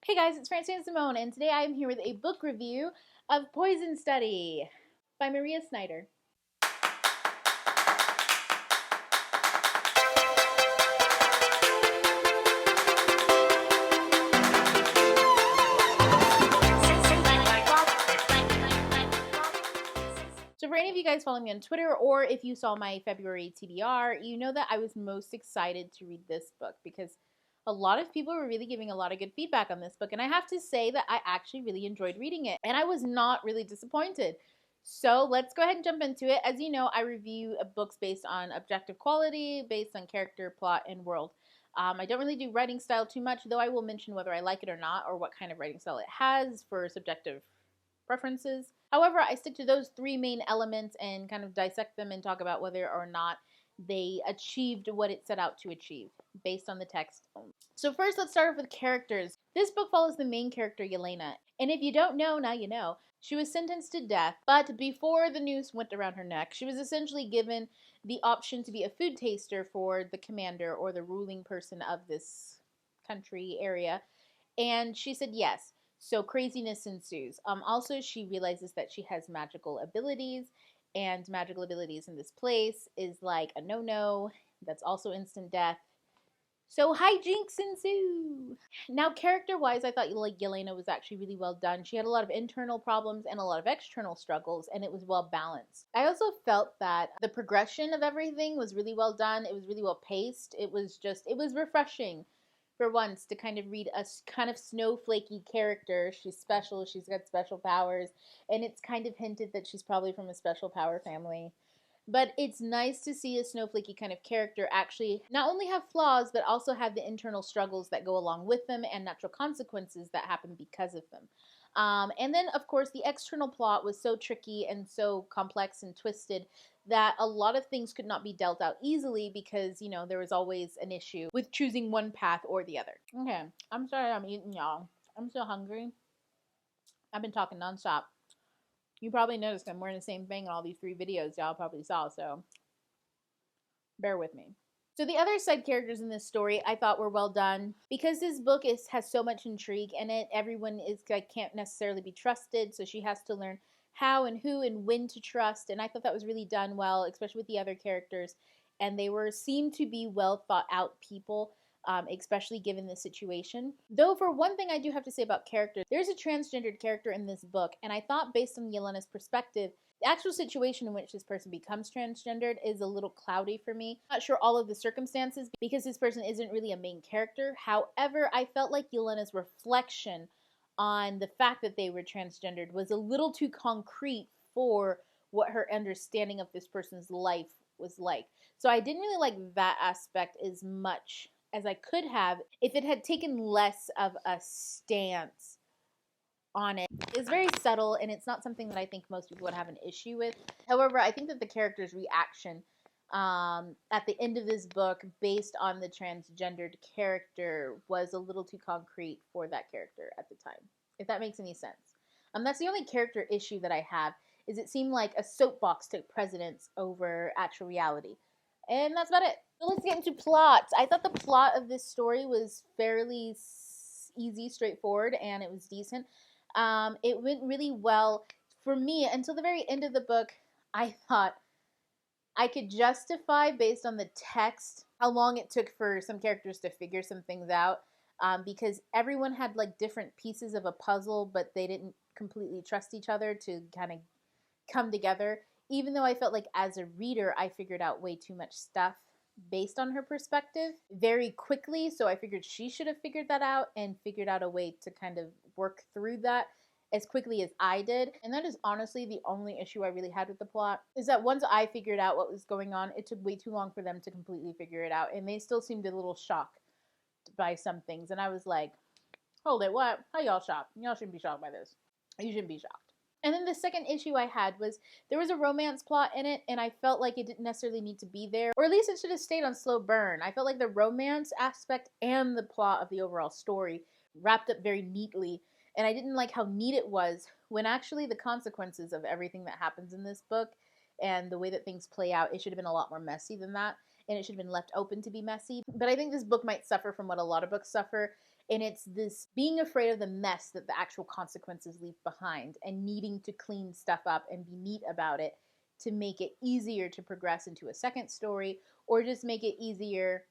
Hey guys, it's Francine Simone, and today I am here with a book review of Poison Study by Maria Snyder. So for any of you guys following me on Twitter, or if you saw my February TBR, you know that I was most excited to read this book because a lot of people were really giving a lot of good feedback on this book, and I have to say that I actually really enjoyed reading it, and I was not really disappointed. So let's go ahead and jump into it. As you know, I review books based on objective quality, based on character, plot, and world. I don't really do writing style too much, though I will mention whether I like it or not, or what kind of writing style it has for subjective preferences. However, I stick to those three main elements and kind of dissect them and talk about whether or not they achieved what it set out to achieve based on the text only. So first, let's start off with characters. This book follows the main character, Yelena. And if you don't know, now you know. She was sentenced to death, but before the noose went around her neck, she was essentially given the option to be a food taster for the commander or the ruling person of this country area. And she said yes. So craziness ensues. Also, she realizes that she has magical abilities, and magical abilities in this place is like a no-no. That's also instant death. So hijinks ensue. Now, character-wise, I thought like Yelena was actually really well done. She had a lot of internal problems and a lot of external struggles, and it was well balanced. I also felt that the progression of everything was really well done. It was really well paced. It was refreshing for once to kind of read a kind of snowflakey character. She's special, she's got special powers, and it's kind of hinted that she's probably from a special power family. But it's nice to see a snowflakey kind of character actually not only have flaws, but also have the internal struggles that go along with them and natural consequences that happen because of them. And then, of course, the external plot was so tricky and so complex and twisted that a lot of things could not be dealt out easily because, you know, there was always an issue with choosing one path or the other. Okay, I'm sorry I'm eating, y'all. I'm so hungry. I've been talking nonstop. You probably noticed I'm wearing the same thing in all these three videos y'all probably saw, so bear with me. So the other side characters in this story I thought were well done. Because this book has so much intrigue in it, everyone can't necessarily be trusted, so she has to learn how and who and when to trust, and I thought that was really done well, especially with the other characters, and they seemed to be well thought out people. Especially given the situation. Though for one thing I do have to say about characters, there's a transgendered character in this book, and I thought based on Yelena's perspective, the actual situation in which this person becomes transgendered is a little cloudy for me. I'm not sure all of the circumstances because this person isn't really a main character. However, I felt like Yelena's reflection on the fact that they were transgendered was a little too concrete for what her understanding of this person's life was like. So I didn't really like that aspect as much as I could have if it had taken less of a stance on it. It's very subtle, and it's not something that I think most people would have an issue with. However, I think that the character's reaction at the end of this book, based on the transgendered character, was a little too concrete for that character at the time, if that makes any sense. That's the only character issue that I have, is it seemed like a soapbox took precedence over actual reality. And that's about it. So let's get into plots. I thought the plot of this story was fairly easy, straightforward, and it was decent. It went really well for me until the very end of the book. I thought I could justify, based on the text, how long it took for some characters to figure some things out, because everyone had like different pieces of a puzzle, but they didn't completely trust each other to kind of come together. Even though I felt like as a reader, I figured out way too much stuff based on her perspective very quickly. So I figured she should have figured that out and figured out a way to kind of work through that as quickly as I did. And that is honestly the only issue I really had with the plot, is that once I figured out what was going on, it took way too long for them to completely figure it out. And they still seemed a little shocked by some things. And I was like, hold it, what? How y'all shocked? Y'all shouldn't be shocked by this. You shouldn't be shocked. And then the second issue I had was there was a romance plot in it, and I felt like it didn't necessarily need to be there, or at least it should have stayed on slow burn. I felt like the romance aspect and the plot of the overall story wrapped up very neatly, and I didn't like how neat it was when actually the consequences of everything that happens in this book and the way that things play out, it should have been a lot more messy than that, and it should have been left open to be messy. But I think this book might suffer from what a lot of books suffer, And it's this being afraid of the mess that the actual consequences leave behind and needing to clean stuff up and be neat about it to make it easier to progress into a second story, or just make it easier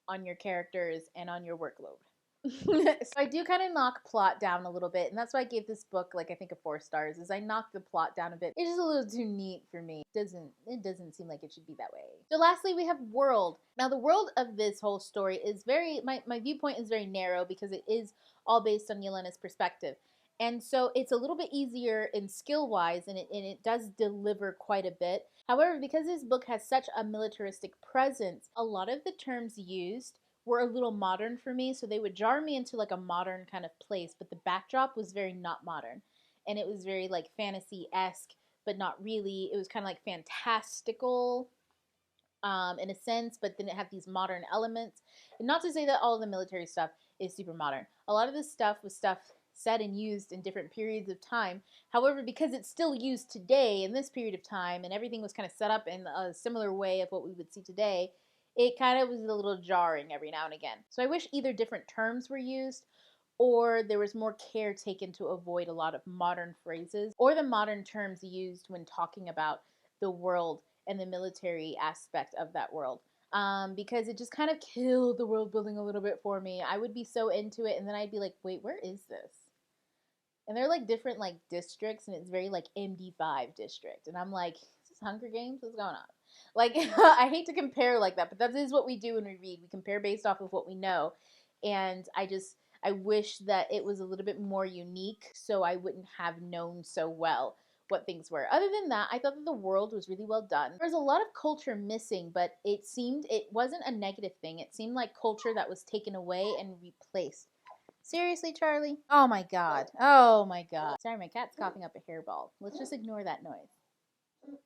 on your characters and on your workload. So I do kind of knock plot down a little bit, and that's why I gave this book like I think a 4 stars. Is I knocked the plot down a bit. It's just a little too neat for me. It doesn't seem like it should be that way. So lastly, we have world. Now the world of this whole story is very my viewpoint is very narrow because it is all based on Yelena's perspective. And so it's a little bit easier in skill wise, and it does deliver quite a bit. However, because this book has such a militaristic presence, a lot of the terms used were a little modern for me, so they would jar me into like a modern kind of place, but the backdrop was very not modern, and it was very like fantasy-esque, but not really. It was kind of like fantastical in a sense, but then it had these modern elements. And not to say that all of the military stuff is super modern. A lot of this stuff was stuff said and used in different periods of time. However, because it's still used today in this period of time, and everything was kind of set up in a similar way of what we would see today, it kind of was a little jarring every now and again. So I wish either different terms were used, or there was more care taken to avoid a lot of modern phrases or the modern terms used when talking about the world and the military aspect of that world. Because it just kind of killed the world building a little bit for me. I would be so into it, and then I'd be like, wait, where is this? And they're like different like districts, and it's very like MD5 district. And I'm like, is this Hunger Games? What's going on? Like, I hate to compare like that, but that is what we do when we read. We compare based off of what we know. And I wish that it was a little bit more unique so I wouldn't have known so well what things were. Other than that, I thought that the world was really well done. There was a lot of culture missing, but it wasn't a negative thing. It seemed like culture that was taken away and replaced. Seriously, Charlie? Oh my god. Oh my god. Sorry, my cat's coughing up a hairball. Let's just ignore that noise.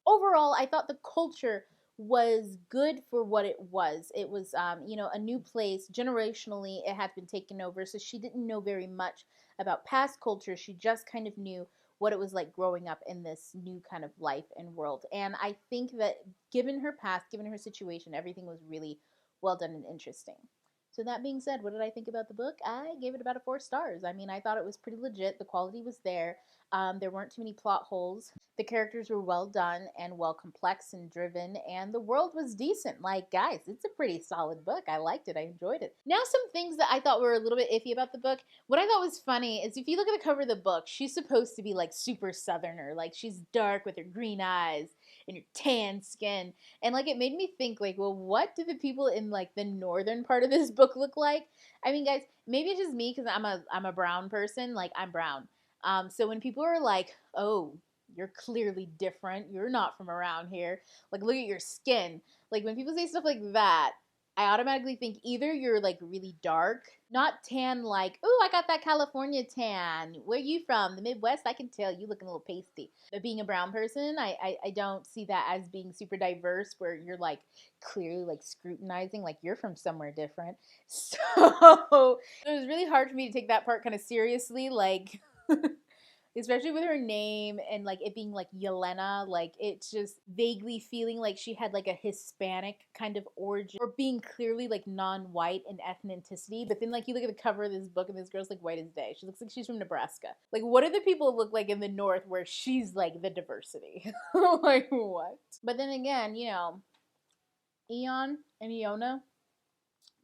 Overall, I thought the culture was good for what it was. It was, a new place. Generationally, it had been taken over, so she didn't know very much about past culture. She just kind of knew what it was like growing up in this new kind of life and world. And I think that given her past, given her situation, everything was really well done and interesting. So that being said, what did I think about the book? I gave it about a 4 stars. I mean, I thought it was pretty legit. The quality was there. There weren't too many plot holes. The characters were well done and well complex and driven, and the world was decent. Like, guys, it's a pretty solid book. I liked it. I enjoyed it. Now, some things that I thought were a little bit iffy about the book. What I thought was funny is if you look at the cover of the book, she's supposed to be like super southerner. Like, she's dark with her green eyes and her tan skin. And like, it made me think like, well, what do the people in like the northern part of this book look like? I mean, guys, maybe it's just me because I'm a brown person. Like, I'm brown. So when people are like, oh, you're clearly different, you're not from around here, like, look at your skin. Like, when people say stuff like that, I automatically think either you're like really dark, not tan like, oh, I got that California tan. Where you from? The Midwest? I can tell you looking a little pasty. But being a brown person, I don't see that as being super diverse where you're like clearly like scrutinizing like you're from somewhere different. So it was really hard for me to take that part kind of seriously, like especially with her name and like it being like Yelena, like it's just vaguely feeling like she had like a Hispanic kind of origin or being clearly like non-white in ethnicity. But then like you look at the cover of this book and this girl's like white as day. She looks like she's from Nebraska. Like, what do the people look like in the North where she's like the diversity? Like, what? But then again, Eon and Iona,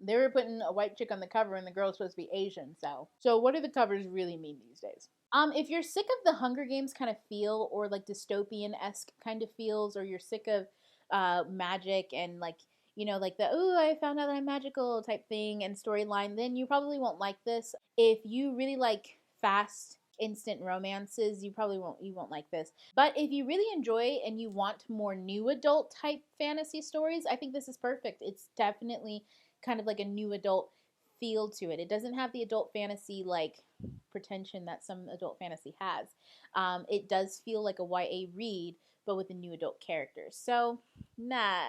they were putting a white chick on the cover and the girl's supposed to be Asian. So what do the covers really mean these days? If you're sick of the Hunger Games kind of feel or like dystopian-esque kind of feels, or you're sick of magic and like, like the, oh, I found out that I'm magical type thing and storyline, then you probably won't like this. If you really like fast, instant romances, you won't like this. But if you really enjoy and you want more new adult type fantasy stories, I think this is perfect. It's definitely kind of like a new adult feel to it. It doesn't have the adult fantasy like pretension that some adult fantasy has. It does feel like a YA read, but with a new adult characters. So, nice.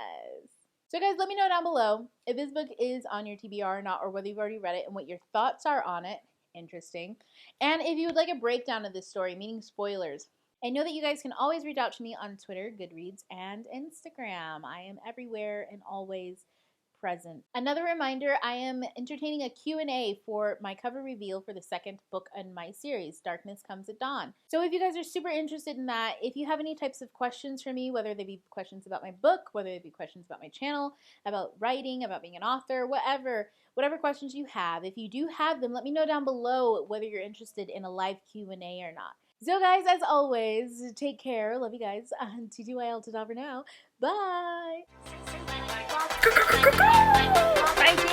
So guys, let me know down below if this book is on your TBR or not, or whether you've already read it and what your thoughts are on it. Interesting. And if you would like a breakdown of this story, meaning spoilers, I know that you guys can always reach out to me on Twitter, Goodreads, and Instagram. I am everywhere and always present. Another reminder, I am entertaining a Q&A for my cover reveal for the second book in my series, Darkness Comes at Dawn. So if you guys are super interested in that, if you have any types of questions for me, whether they be questions about my book, whether they be questions about my channel, about writing, about being an author, whatever questions you have, if you do have them, let me know down below whether you're interested in a live Q&A or not. So guys, as always, take care. Love you guys. TTYL, ta-ta for now. Bye. Thank you.